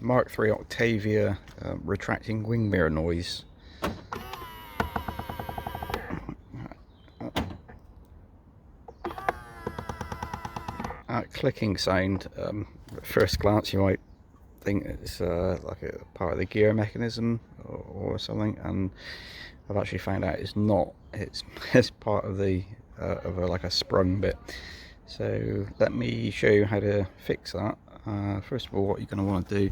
Mark III Octavia retracting wing mirror noise. That clicking sound, at first glance you might think it's like a part of the gear mechanism or something, and I've actually found out it's not. It's part of the like a sprung bit. So let me show you how to fix that. First of all, what you're going to want to do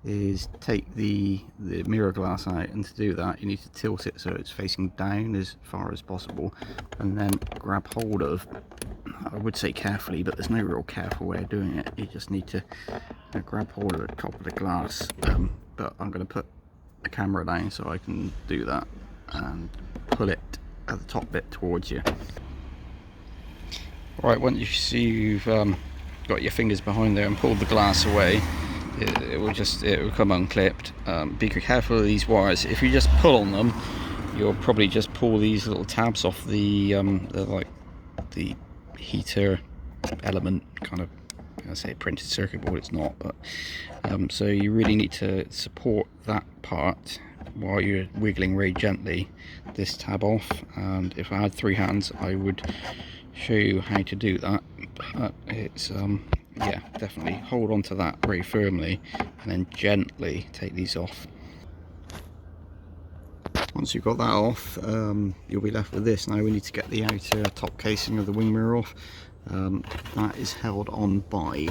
is take the mirror glass out, and to do that you need to tilt it so it's facing down as far as possible, and then grab hold of, I would say carefully, but there's no real careful way of doing it. You just need to grab hold of the top of the glass, but I'm going to put the camera down so I can do that, and pull it at the top bit towards you. Right, once you've got your fingers behind there and pulled the glass away, it will come unclipped. Be careful of these wires. If you just pull on them, you'll probably just pull these little tabs off the heater element, kind of, I say printed circuit board, it's not, but so you really need to support that part while you're wiggling very gently this tab off. And if I had 3 hands I would show you how to do that, but it's yeah, definitely hold on to that very firmly and then gently take these off. Once you've got that off, you'll be left with this. Now we need to get the outer top casing of the wing mirror off. That is held on by,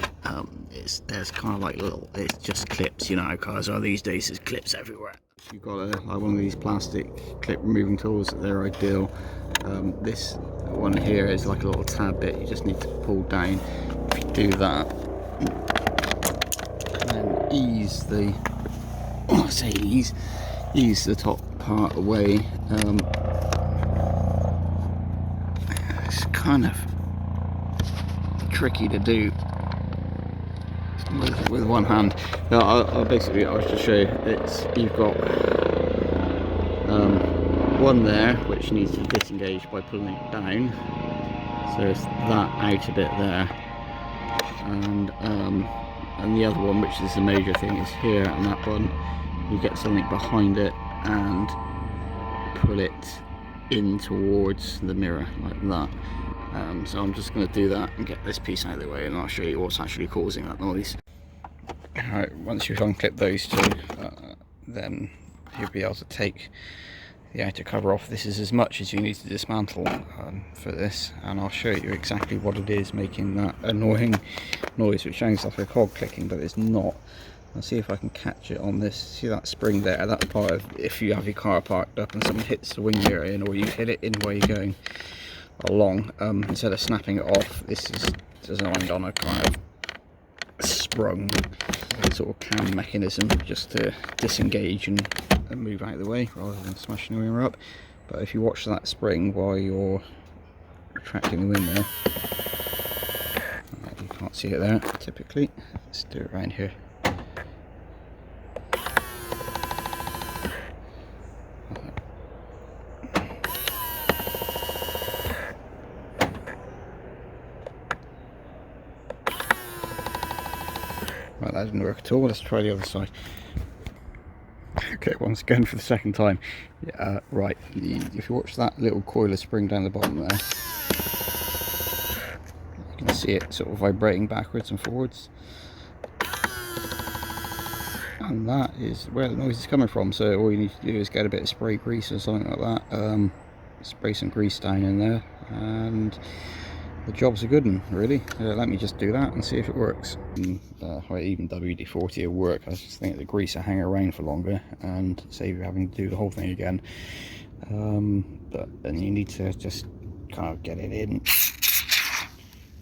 there's kind of like little, it's just clips, you know how cars are these days, there's clips everywhere. You've got like one of these plastic clip removing tools, they're ideal. This one here is like a little tab bit, you just need to pull down. If you do that, and then ease the, I say ease the top part away. It's kind of tricky to do with one hand. I'll basically, I'll just show you. You've got one there which needs to be disengaged by pulling it down, so it's that outer bit there, and the other one, which is the major thing, is here, and that one you get something behind it and pull it in towards the mirror like that. So I'm just going to do that and get this piece out of the way, and I'll show you what's actually causing that noise. Alright, once you've unclipped those two, then you'll be able to take the outer cover off. This is as much as you need to dismantle for this, and I'll show you exactly what it is making that annoying noise, which sounds like a cog clicking, but it's not. I'll see if I can catch it on this. See that spring there? That's part of, if you have your car parked up and someone hits the wing mirror in, or you hit it in while you're going along, instead of snapping it off, this is designed on a kind of sprung sort of cam mechanism, just to disengage and move out of the way rather than smashing the wing mirror up. But if you watch that spring while you're retracting the wing mirror, you can't see it there typically. Let's do it around here. Right, that didn't work at all. Let's try the other side. Okay, once again for the second time. Right, if you watch that little coil of spring down the bottom there, you can see it sort of vibrating backwards and forwards, and that is where the noise is coming from. So all you need to do is get a bit of spray grease or something like that, spray some grease down in there, and the job's a good one, really. Let me just do that and see if it works. Even WD-40 will work. I just think the grease will hang around for longer and save you having to do the whole thing again. But then you need to just kind of get it in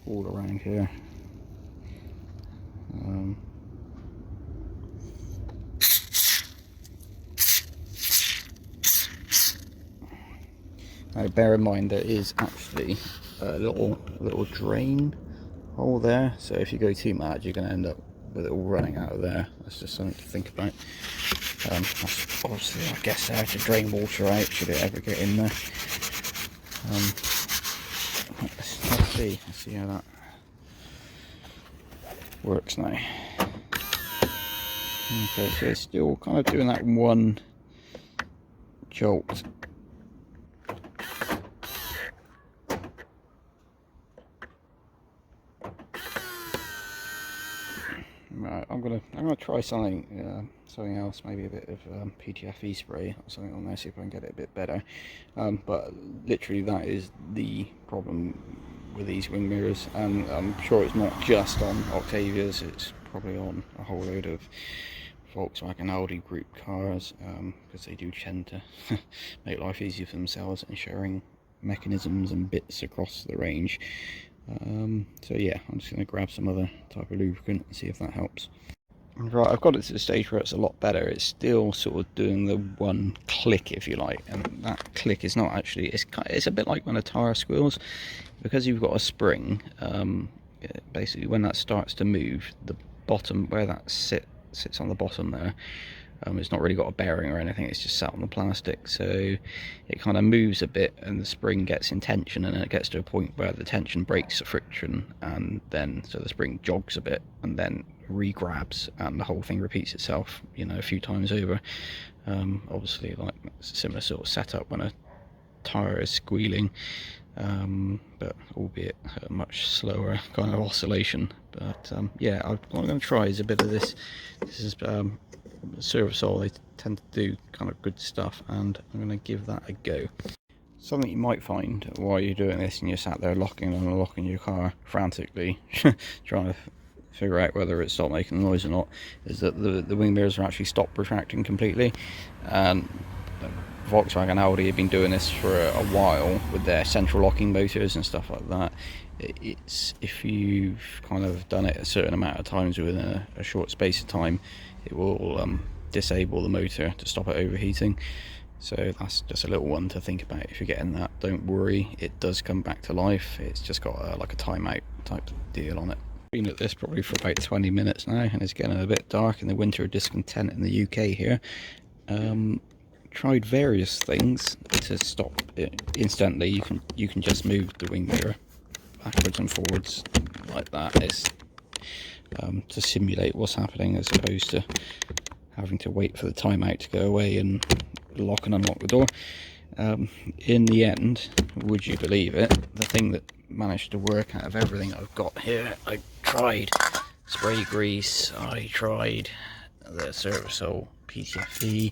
all around here. Now bear in mind there is actually a little drain hole there, so if you go too mad you're going to end up with it all running out of there. That's just something to think about. That's obviously, I guess, there to drain water out should it ever get in there. Let's see how that works now. Okay, so it's still kind of doing that one jolt. Right, I'm gonna try something else, maybe a bit of PTFE spray or something on there, see if I can get it a bit better. But literally, that is the problem with these wing mirrors, and I'm sure it's not just on Octavias. It's probably on a whole load of Volkswagen Audi group cars, because they do tend to make life easier for themselves and sharing mechanisms and bits across the range. So yeah, I'm just going to grab some other type of lubricant and see if that helps. Right, I've got it to the stage where it's a lot better. It's still sort of doing the one click, if you like, and that click is not actually, it's a bit like when a tyre squeals, because you've got a spring. Basically when that starts to move, the bottom where that sits on the bottom there, it's not really got a bearing or anything, it's just sat on the plastic, so it kind of moves a bit and the spring gets in tension, and it gets to a point where the tension breaks the friction, and then so the spring jogs a bit and then re-grabs, and the whole thing repeats itself, you know, a few times over. Obviously, like, similar sort of setup when a tire is squealing, but albeit a much slower kind of oscillation. But yeah, what I'm going to try is a bit of this. This is Service-All. They tend to do kind of good stuff, and I'm going to give that a go. Something you might find while you're doing this and you're sat there locking and unlocking your car frantically trying to figure out whether it stopped making noise or not, is that the wing mirrors are actually stopped retracting completely. And Volkswagen Audi have been doing this for a while with their central locking motors and stuff like that. It's, if you've kind of done it a certain amount of times within a short space of time, it will disable the motor to stop it overheating. So that's just a little one to think about if you're getting that. Don't worry, it does come back to life. It's just got like a timeout type deal on it. Been at this probably for about 20 minutes now, and it's getting a bit dark in the winter of discontent in the UK here. Tried various things to stop it instantly. You can just move the wing mirror backwards and forwards like that. It's to simulate what's happening, as opposed to having to wait for the timeout to go away and lock and unlock the door. In the end, would you believe it, the thing that managed to work out of everything I've got here, I tried spray grease, I tried the Service-All PTFE,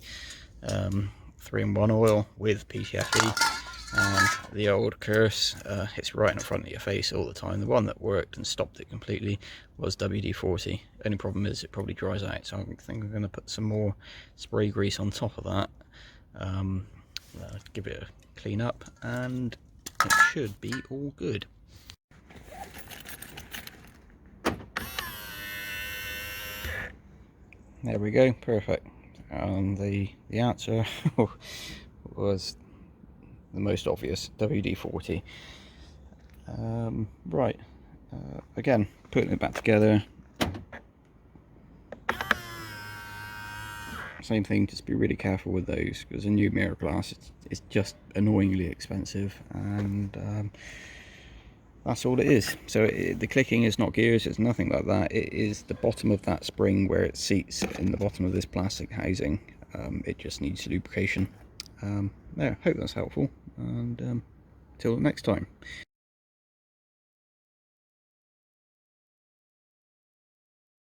3-in-1 oil with PTFE, and the old curse, it's right in front of your face all the time. The one that worked and stopped it completely was WD-40. Only problem is it probably dries out, so I think I'm going to put some more spray grease on top of that, give it a clean up, and it should be all good. There we go, perfect. The answer was the most obvious, WD-40. Right, again, putting it back together, same thing, just be really careful with those, because a new mirror glass, it's just annoyingly expensive, and that's all it is. So the clicking is not gears, it's nothing like that. It is the bottom of that spring where it seats in the bottom of this plastic housing. It just needs lubrication. Yeah, hope that's helpful, and till next time.